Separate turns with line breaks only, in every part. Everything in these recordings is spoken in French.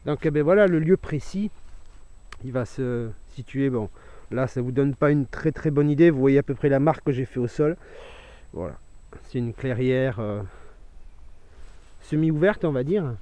Donc ben voilà le lieu précis. Il va se situer, bon, là ça vous donne pas une très très bonne idée. Vous voyez à peu près la marque que j'ai fait au sol. Voilà, c'est une clairière semi-ouverte, on va dire.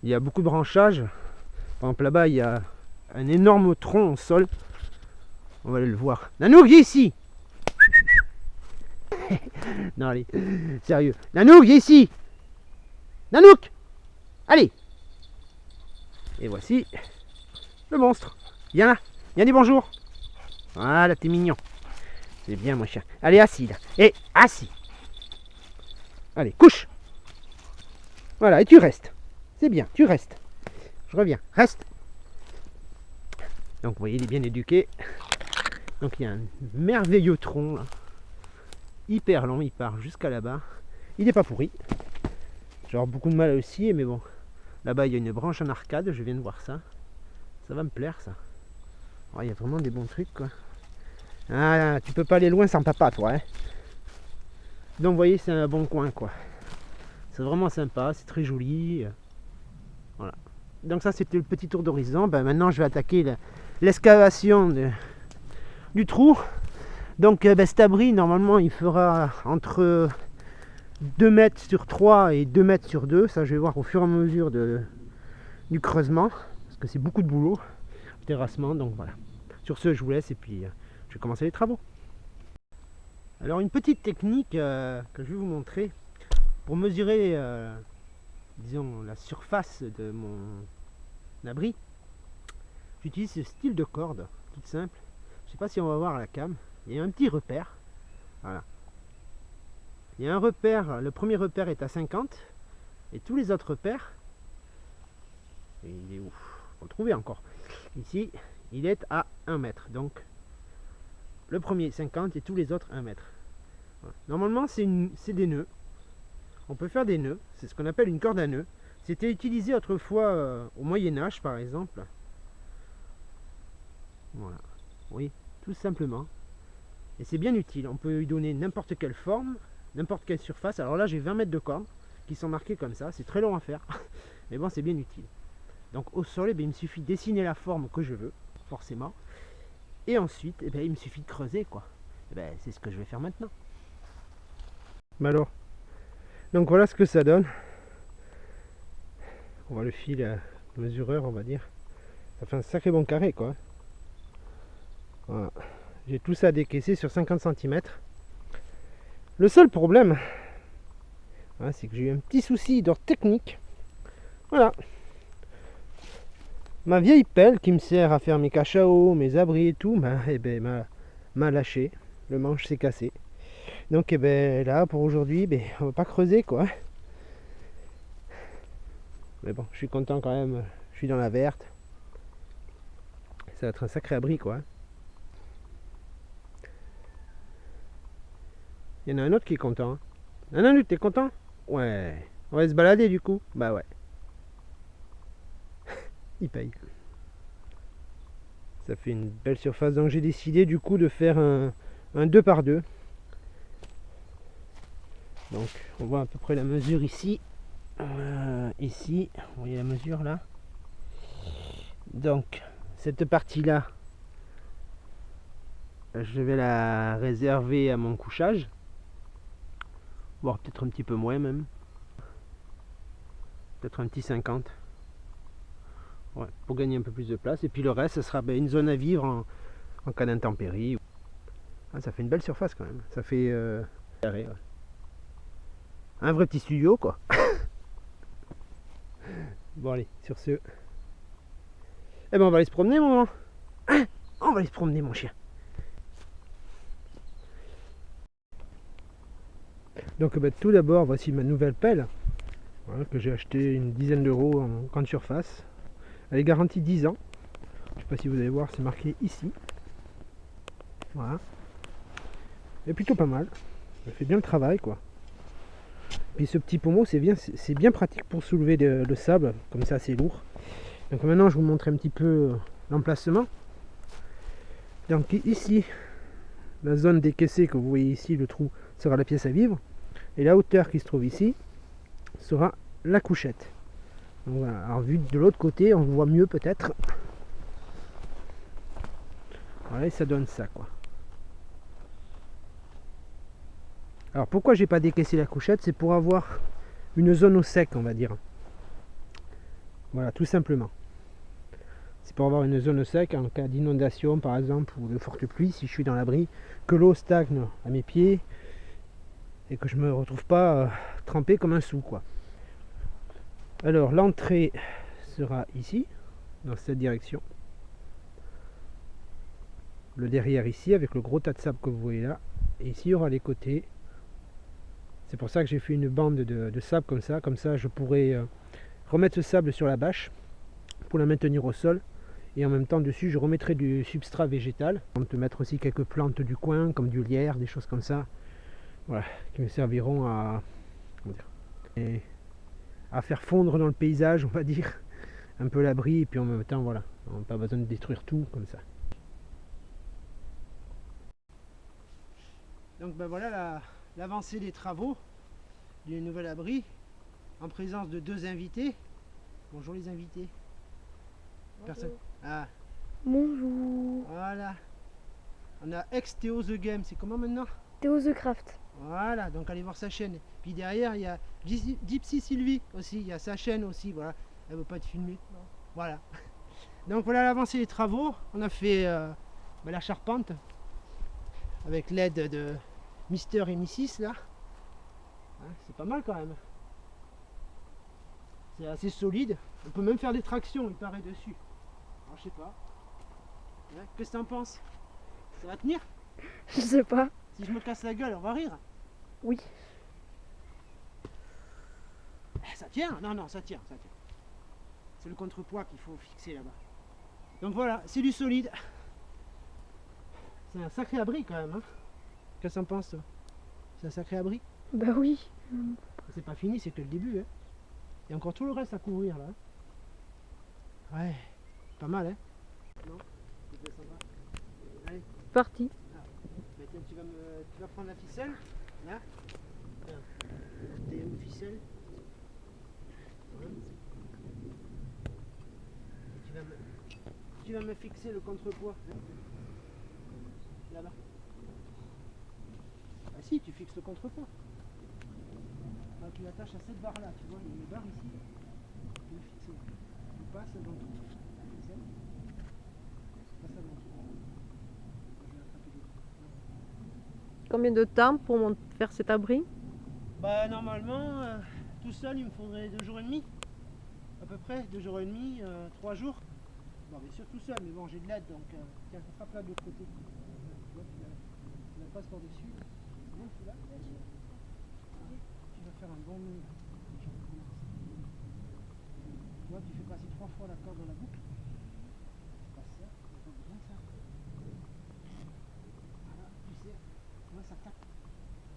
Il y a beaucoup de branchages. Par exemple là-bas il y a un énorme tronc au sol. On va aller le voir. Nanouk, viens ici. Non allez, sérieux. Nanouk, viens ici. Nanouk, allez. Et voici le monstre. Viens là, viens dis bonjour. Voilà, t'es mignon. C'est bien mon chien. Allez, assis là. Et assis. Allez, couche. Voilà, et tu restes. C'est bien, tu restes. Je reviens, reste. Donc vous voyez, il est bien éduqué. Donc il y a un merveilleux tronc là. Hyper long, il part jusqu'à là-bas. Il n'est pas pourri. Genre beaucoup de mal à aussi, mais bon. Là-bas il y a une branche en arcade, je viens de voir ça. Ça va me plaire ça. Oh, il y a vraiment des bons trucs quoi. Ah, tu peux pas aller loin sans papa toi. Hein. Donc vous voyez, c'est un bon coin quoi. C'est vraiment sympa, c'est très joli. Voilà. Donc ça c'était le petit tour d'horizon. Ben, maintenant je vais attaquer l'excavation du trou. Donc ben, cet abri normalement il fera entre 2 mètres sur 3 et 2 mètres sur 2. Ça je vais voir au fur et à mesure du creusement. Parce que c'est beaucoup de boulot. Terrassement, donc voilà. Sur ce je vous laisse et puis je vais commencer les travaux. Alors une petite technique que je vais vous montrer pour mesurer disons la surface de mon abri. J'utilise ce style de corde toute simple. Je sais pas si on va voir à la cam. Il y a un petit repère. Voilà. Il y a un repère, le premier repère est à 50 et tous les autres repères, et il est où? Faut le trouver encore. Ici, il est à 1 mètre. Donc le premier 50 et tous les autres 1 mètre. Voilà. Normalement c'est des nœuds. On peut faire des nœuds, c'est ce qu'on appelle une corde à nœuds. C'était utilisé autrefois au Moyen-Âge par exemple. Voilà, oui, tout simplement. Et c'est bien utile, on peut lui donner n'importe quelle forme, n'importe quelle surface. Alors là j'ai 20 mètres de corde qui sont marqués comme ça, c'est très long à faire. Mais bon, c'est bien utile. Donc au sol, eh bien, il me suffit de dessiner la forme que je veux, forcément. Et ensuite, eh bien, il me suffit de creuser quoi. Eh bien, c'est ce que je vais faire maintenant. Mais alors, donc voilà ce que ça donne. On voit le fil mesureur, on va dire. Ça fait un sacré bon carré quoi. Voilà. J'ai tout ça décaissé sur 50 cm. Le seul problème, voilà, c'est que j'ai eu un petit souci d'ordre technique. Voilà. Ma vieille pelle qui me sert à faire mes cachaos, mes abris et tout, eh ben, m'a lâché. Le manche s'est cassé. Donc eh ben, là, pour aujourd'hui, ben, on va pas creuser quoi. Mais bon, je suis content quand même. Je suis dans la verte. Ça va être un sacré abri quoi. Il y en a un autre qui est content. Nanouk, t'es content? Ouais. On va se balader du coup? Bah ouais. Il paye. Ça fait une belle surface. Donc j'ai décidé du coup de faire un 2 par 2. Donc on voit à peu près la mesure ici. Ici, vous voyez la mesure là. Donc cette partie là, je vais la réserver à mon couchage. Voire peut-être un petit peu moins même. Peut-être un petit 50. Ouais, pour gagner un peu plus de place. Et puis le reste, ce sera une zone à vivre en cas d'intempérie. Ah, ça fait une belle surface quand même. Ça fait carré, ouais. Un vrai petit studio quoi. Bon allez, sur ce. Eh ben on va aller se promener mon. Hein, on va aller se promener mon chien. Donc tout d'abord, voici ma nouvelle pelle. Voilà, que j'ai acheté une dizaine d'euros en grande surface. Elle est garantie 10 ans. Je sais pas si vous allez voir, c'est marqué ici. Voilà. Elle est plutôt pas mal. Elle fait bien le travail quoi. Puis ce petit pommeau, c'est bien pratique pour soulever le sable, comme ça c'est lourd. Donc maintenant je vous montre un petit peu l'emplacement. Donc ici, la zone décaissée que vous voyez ici, le trou, sera la pièce à vivre. Et la hauteur qui se trouve ici sera la couchette. Donc voilà. Alors vu de l'autre côté, on voit mieux peut-être. Voilà, et ça donne ça quoi. Alors pourquoi j'ai pas décaissé la couchette, c'est pour avoir une zone au sec, on va dire. Voilà, tout simplement. C'est pour avoir une zone au sec en cas d'inondation par exemple ou de forte pluie, si je suis dans l'abri, que l'eau stagne à mes pieds et que je me retrouve pas trempé comme un sou quoi. Alors l'entrée sera ici, dans cette direction. Le derrière ici avec le gros tas de sable que vous voyez là. Et ici il y aura les côtés. C'est pour ça que j'ai fait une bande de sable comme ça je pourrais remettre ce sable sur la bâche pour la maintenir au sol. Et en même temps dessus je remettrai du substrat végétal. On peut mettre aussi quelques plantes du coin comme du lierre, des choses comme ça. Voilà, qui me serviront à, comment dire, à faire fondre dans le paysage, on va dire, un peu l'abri. Et puis en même temps voilà, on n'a pas besoin de détruire tout comme ça. Donc ben voilà l'avancée des travaux du nouvel abri en présence de deux invités. Bonjour les invités. Personne. Ah,
Bonjour.
voilà. On a ex-Théo The Game, c'est comment maintenant?
Théo The Craft.
Voilà, donc allez voir sa chaîne. Puis derrière, il y a Gypsy Sylvie aussi, il y a sa chaîne aussi, voilà. Elle veut pas être filmée.
Non.
Voilà. Donc voilà l'avancée des travaux. On a fait la charpente avec l'aide de Mister et Mrs là. Hein, c'est pas mal quand même. C'est assez solide. On peut même faire des tractions, il paraît dessus. Alors je sais pas. Ouais, qu'est-ce que t'en penses? Ça va tenir?
Je sais pas.
Si je me casse la gueule, on va rire.
Oui.
Ça tient? Non, non, ça tient, ça tient. C'est le contrepoids qu'il faut fixer là-bas. Donc voilà, c'est du solide. C'est un sacré abri quand même. Hein. Qu'est-ce que t'en penses toi? C'est un sacré abri?
Bah oui.
C'est pas fini, c'est que le début. Hein. Il y a encore tout le reste à couvrir là. Ouais, pas mal hein. Non? C'est sympa. Allez.
Parti.
Bah, tiens, tu vas prendre la ficelle. Là. T'es une ficelle. Voilà. Tu vas me fixer le contrepoids. Là-bas. Ah si, tu fixes le contrepoids. Ah, tu l'attaches à cette barre là, tu vois, il y a une barre ici. Tu le fixes là. Tu passes dans tout. La ficelle. Tu passes avant tout. Je vais attraper des coups.
Combien de temps pour faire cet abri?
Bah normalement, tout seul il me faudrait 2 jours et demi. À peu près, 2 jours et demi, 3 jours. Bon, bien sûr tout seul, mais bon, j'ai de l'aide, donc tiens, frappe là de l'autre côté. Tu vois, tu la passes par-dessus. Bon, tu l'as. Tu vas faire un bon nœud. Tu vois, tu fais passer 3 fois la corde dans la boucle. Tu passes ça, tu n'as pas besoin de ça. Voilà, tu sais, tu vois, ça tac.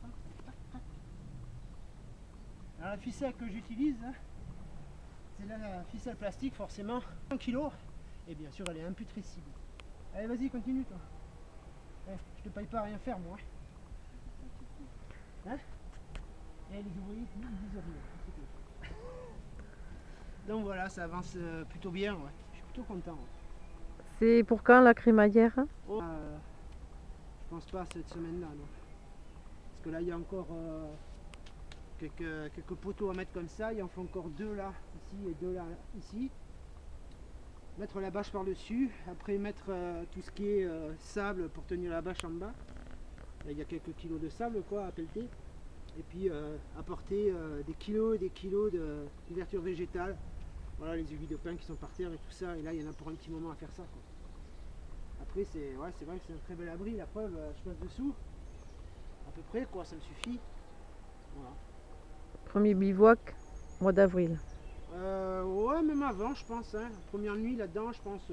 Tac, tac, tac. Alors la ficelle que j'utilise, hein, c'est la ficelle plastique forcément, 1 kg. Et bien sûr elle est imputrescible. Allez vas-y continue toi. Je te paye pas à rien faire moi. Hein? Et les ouvriers ils disent rien. Donc voilà, ça avance plutôt bien, ouais. Je suis plutôt content. Ouais.
C'est pour quand la crémaillère?
Oh, je pense pas cette semaine-là, non. Parce que là il y a encore quelques poteaux à mettre comme ça. Il y en faut encore 2 là, ici et 2 là, ici. Mettre la bâche par dessus, après mettre tout ce qui est sable pour tenir la bâche en bas. Là, il y a quelques kilos de sable quoi à pelleter. Et puis apporter des kilos et des kilos de couverture végétale. Voilà les aiguilles de pin qui sont par terre et tout ça. Et là il y en a pour un petit moment à faire ça quoi. Après c'est vrai que c'est un très bel abri, la preuve je passe dessous. À peu près quoi, ça me suffit. Voilà.
Premier bivouac, mois d'avril.
Ouais, même avant, je pense. Hein. Première nuit là-dedans, je pense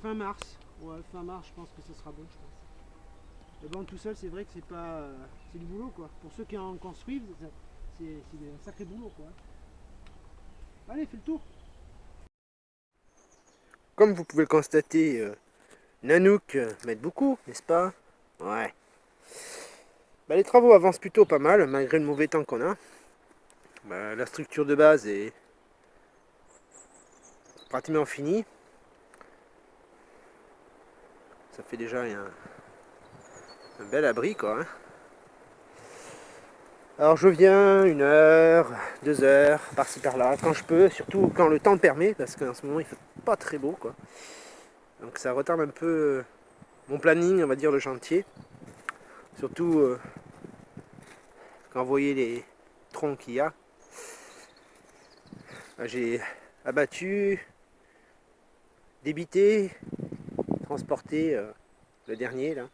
fin mars. Ouais, fin mars, je pense que ce sera bon, je pense. Mais bon, tout seul, c'est vrai que c'est pas, c'est du boulot, quoi. Pour ceux qui en construisent, c'est un sacré boulot, quoi. Allez, fais le tour. Comme vous pouvez le constater, Nanook m'aide beaucoup, n'est-ce pas? Ouais. Bah, les travaux avancent plutôt pas mal, malgré le mauvais temps qu'on a. Bah, la structure de base est pratiquement fini. Ça fait déjà un bel abri quoi. Hein. Alors je viens 1 heure, 2 heures, par-ci par-là, quand je peux, surtout quand le temps le permet, parce qu'en ce moment il fait pas très beau quoi. Donc ça retarde un peu mon planning, on va dire, de chantier. Surtout quand vous voyez les troncs qu'il y a. J'ai abattu, débité, transporté le dernier là.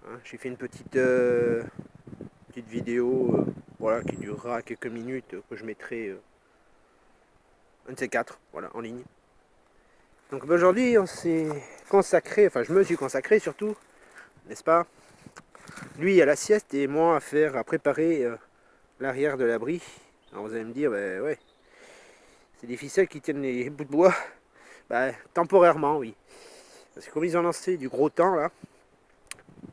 Hein, j'ai fait une petite vidéo voilà, qui durera quelques minutes, que je mettrai un de ces quatre voilà, en ligne. Donc aujourd'hui on s'est consacré, enfin je me suis consacré surtout, n'est-ce pas, lui à la sieste et moi à préparer l'arrière de l'abri. Alors vous allez me dire, ben ouais, c'est des ficelles qui tiennent les bouts de bois. Ben, temporairement oui. Parce que comme ils ont lancé du gros temps là,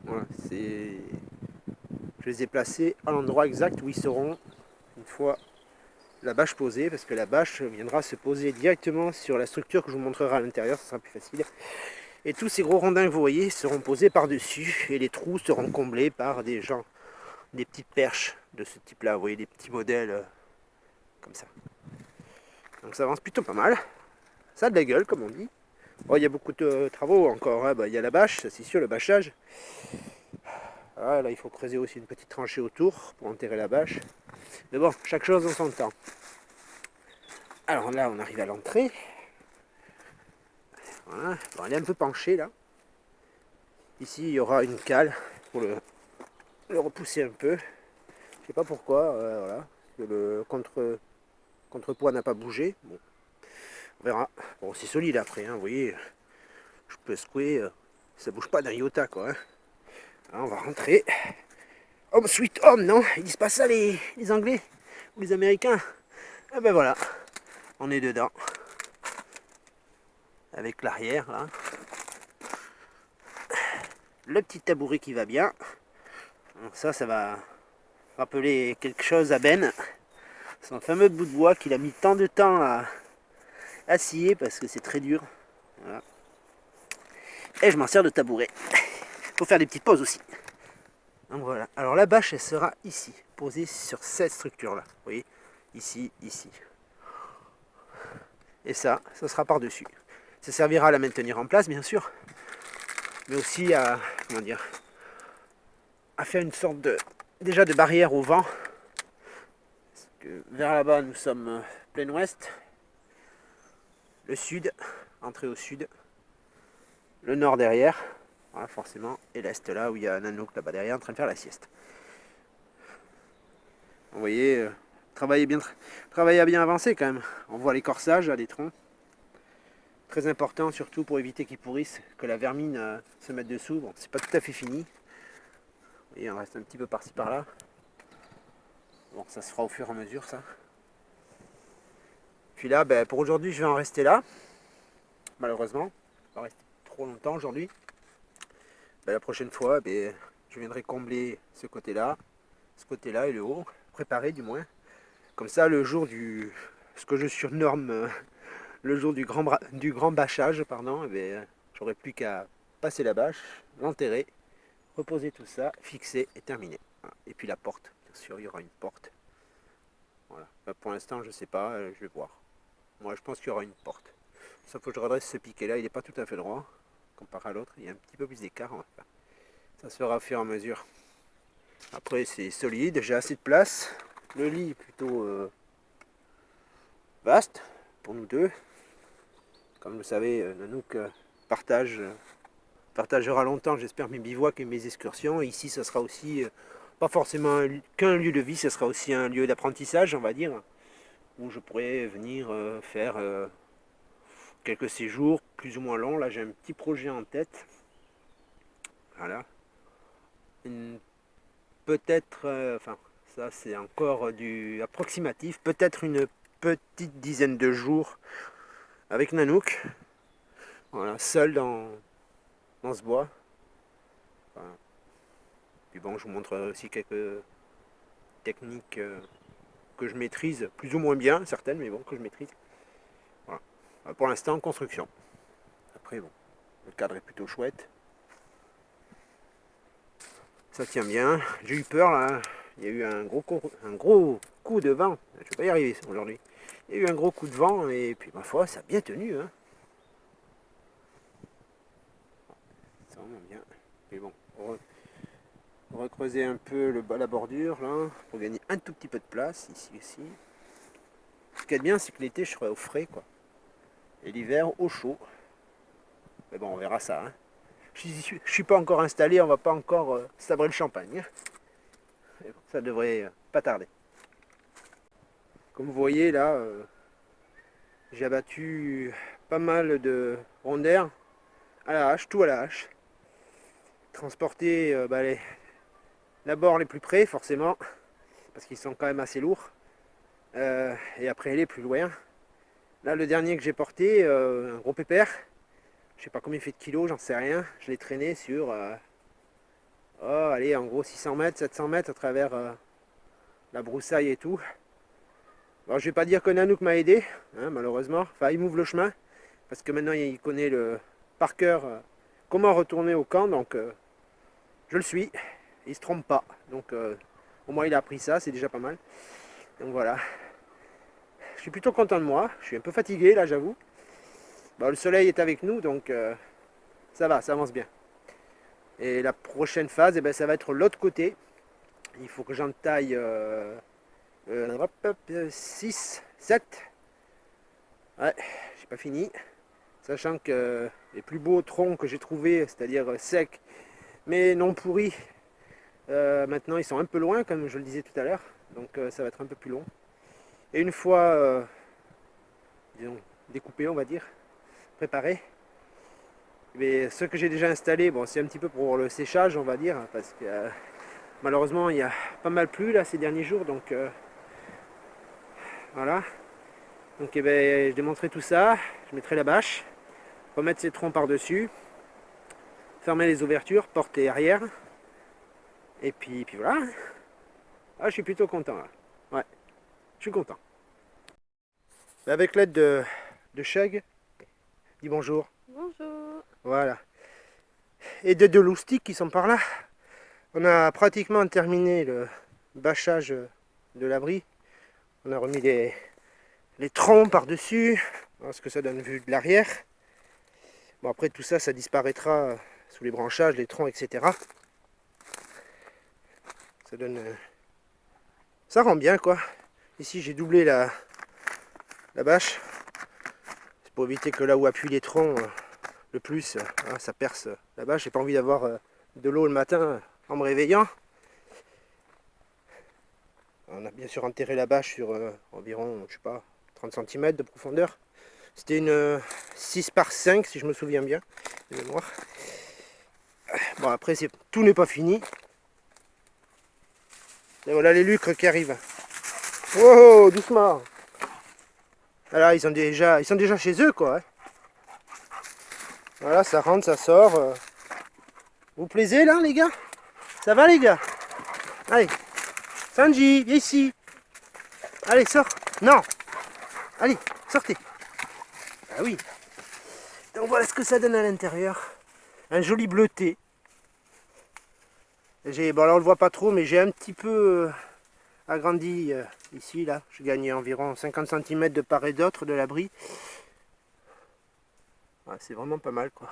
voilà, je les ai placés à l'endroit exact où ils seront une fois la bâche posée, parce que la bâche viendra se poser directement sur la structure que je vous montrerai à l'intérieur, ça sera plus facile. Et tous ces gros rondins que vous voyez seront posés par-dessus, et les trous seront comblés par des petites perches de ce type-là. Vous voyez des petits modèles comme ça. Donc ça avance plutôt pas mal. Ça a de la gueule, comme on dit. Oh, il y a beaucoup de travaux encore. Hein. Bah, il y a la bâche, ça c'est sûr, le bâchage. Ah, là, il faut creuser aussi une petite tranchée autour pour enterrer la bâche. Mais bon, chaque chose en son temps. Alors là, on arrive à l'entrée. Voilà. Bon, elle est un peu penchée là. Ici, il y aura une cale pour le repousser un peu. Je sais pas pourquoi. Voilà. Le contrepoids n'a pas bougé. Bon, on verra. Bon, c'est solide après. Hein, vous voyez, je peux secouer. Ça bouge pas d'un iota quoi. Hein. Alors, on va rentrer. Home sweet home, non? Ils disent pas ça les Anglais ou les Américains? Ah ben voilà, on est dedans. Avec l'arrière là. Le petit tabouret qui va bien. Donc ça va rappeler quelque chose à Ben. Son fameux bout de bois qu'il a mis tant de temps à scier parce que c'est très dur. Voilà. Et je m'en sers de tabouret. Pour faire des petites pauses aussi. Donc voilà. Alors la bâche elle sera ici, posée sur cette structure là. Vous voyez, ici, ici. Et ça sera par-dessus. Ça servira à la maintenir en place bien sûr. Mais aussi à, comment dire, à faire une sorte déjà de barrière au vent. Parce que vers là-bas nous sommes plein ouest. Le sud, entrée au sud. Le nord derrière. Voilà, forcément. Et l'est là où il y a Nanook là-bas derrière en train de faire la sieste. Vous voyez, travail a bien avancé quand même. On voit les corsages des troncs. Très important surtout pour éviter qu'ils pourrissent, que la vermine se mette dessous. Bon, c'est pas tout à fait fini. Vous voyez, on reste un petit peu par-ci par-là. Bon, ça se fera au fur et à mesure ça. Puis là, ben, pour aujourd'hui, je vais en rester là. Malheureusement, ça va rester trop longtemps aujourd'hui. Ben, la prochaine fois, ben, je viendrai combler ce côté-là et le haut, préparer du moins. Comme ça, le jour ce que je surnomme le jour du grand bâchage, pardon, eh bien, j'aurai plus qu'à passer la bâche, l'enterrer, reposer tout ça, fixer et terminer. Voilà. Et puis la porte, bien sûr, il y aura une porte. Voilà. Pour l'instant, je ne sais pas, je vais voir. Moi, je pense qu'il y aura une porte. Sauf que je redresse ce piquet-là, il n'est pas tout à fait droit, comparé à l'autre, il y a un petit peu plus d'écart. Ça se fera au fur et à mesure. Après, c'est solide, j'ai assez de place. Le lit est plutôt vaste pour nous deux. Comme vous le savez, Nanook partagera longtemps, j'espère, mes bivouacs et mes excursions. Et ici, ça sera aussi pas forcément qu'un lieu de vie, ce sera aussi un lieu d'apprentissage, on va dire, où je pourrais venir faire quelques séjours plus ou moins longs. Là, j'ai un petit projet en tête. Voilà. Peut-être, enfin, ça c'est encore du approximatif, peut-être une petite dizaine de jours avec Nanook. Voilà, seul dans ce bois. Voilà. Puis bon, je vous montrerai aussi quelques techniques que je maîtrise plus ou moins bien, certaines, mais bon, que je maîtrise. Voilà. Pour l'instant en construction. Après bon, le cadre est plutôt chouette. Ça tient bien. J'ai eu peur là. Il y a eu un gros coup de vent. Je vais pas y arriver aujourd'hui. Il y a eu un gros coup de vent et puis ma foi, ça a bien tenu. Hein. C'est vraiment bien. Mais bon, on va creuser un peu la bordure là pour gagner un tout petit peu de place ici aussi. Ce qui est bien, c'est que l'été je serai au frais quoi. Et l'hiver au chaud. Mais bon, on verra ça. Hein. Je suis pas encore installé, on va pas encore sabrer le champagne. Bon, ça devrait pas tarder. Comme vous voyez là, j'ai abattu pas mal de rondeurs à la hache, tout à la hache. Transporter d'abord les plus près forcément, parce qu'ils sont quand même assez lourds. Et après aller plus loin. Là le dernier que j'ai porté, un gros pépère. Je sais pas combien il fait de kilos, j'en sais rien. Je l'ai traîné sur, allez, en gros 600 mètres, 700 mètres à travers la broussaille et tout. Alors, je vais pas dire que Nanook m'a aidé, hein, malheureusement. Enfin, il m'ouvre le chemin, parce que maintenant il connaît par cœur comment retourner au camp, donc je le suis. Il se trompe pas, donc au moins il a appris ça, c'est déjà pas mal. Donc voilà. Je suis plutôt content de moi, je suis un peu fatigué là, j'avoue. Bon, le soleil est avec nous, donc ça va, ça avance bien. Et la prochaine phase, ça va être l'autre côté. Il faut que j'en taille 6, 7. Ouais, j'ai pas fini. Sachant que les plus beaux troncs que j'ai trouvés, c'est-à-dire secs, mais non pourris, maintenant ils sont un peu loin, comme je le disais tout à l'heure. Donc ça va être un peu plus long. Et une fois, disons, découpé, on va dire, préparé, mais ce que j'ai déjà installé, bon, c'est un petit peu pour le séchage, on va dire, parce que malheureusement il y a pas mal plu là ces derniers jours, donc voilà. Donc je démonterai tout ça, je mettrai la bâche, remettre ces troncs par dessus, fermer les ouvertures, porte et arrière, et puis voilà. Ah, je suis plutôt content là. Ouais, je suis content. Avec l'aide de Shug, dis bonjour.
Bonjour.
Voilà. Et de loustiques qui sont par là. On a pratiquement terminé le bâchage de l'abri. On a remis les troncs par-dessus. Voilà ce que ça donne vue de l'arrière. Bon, après tout ça, ça disparaîtra sous les branchages, les troncs, etc. Ça donne... ça rend bien quoi. Ici j'ai doublé la bâche. C'est pour éviter que là où appuient les troncs le plus, ça perce la bâche. J'ai pas envie d'avoir de l'eau le matin en me réveillant. On a bien sûr enterré la bâche sur environ, je sais pas, 30 cm de profondeur. C'était une 6 par 5 si je me souviens bien de mémoire. Bon après tout n'est pas fini. Et voilà les lucres qui arrivent. Oh, doucement. Alors ils sont déjà chez eux quoi. Hein. Voilà, ça rentre, ça sort. Vous plaisez là les gars? Ça va les gars? Allez, Sanji, viens ici. Allez, sors. Non. Allez, sortez. Ah oui. Donc voilà ce que ça donne à l'intérieur. Un joli bleuté. Bon là on le voit pas trop, mais j'ai un petit peu agrandi ici là. Je gagne environ 50 cm de part et d'autre de l'abri. Ouais, c'est vraiment pas mal quoi.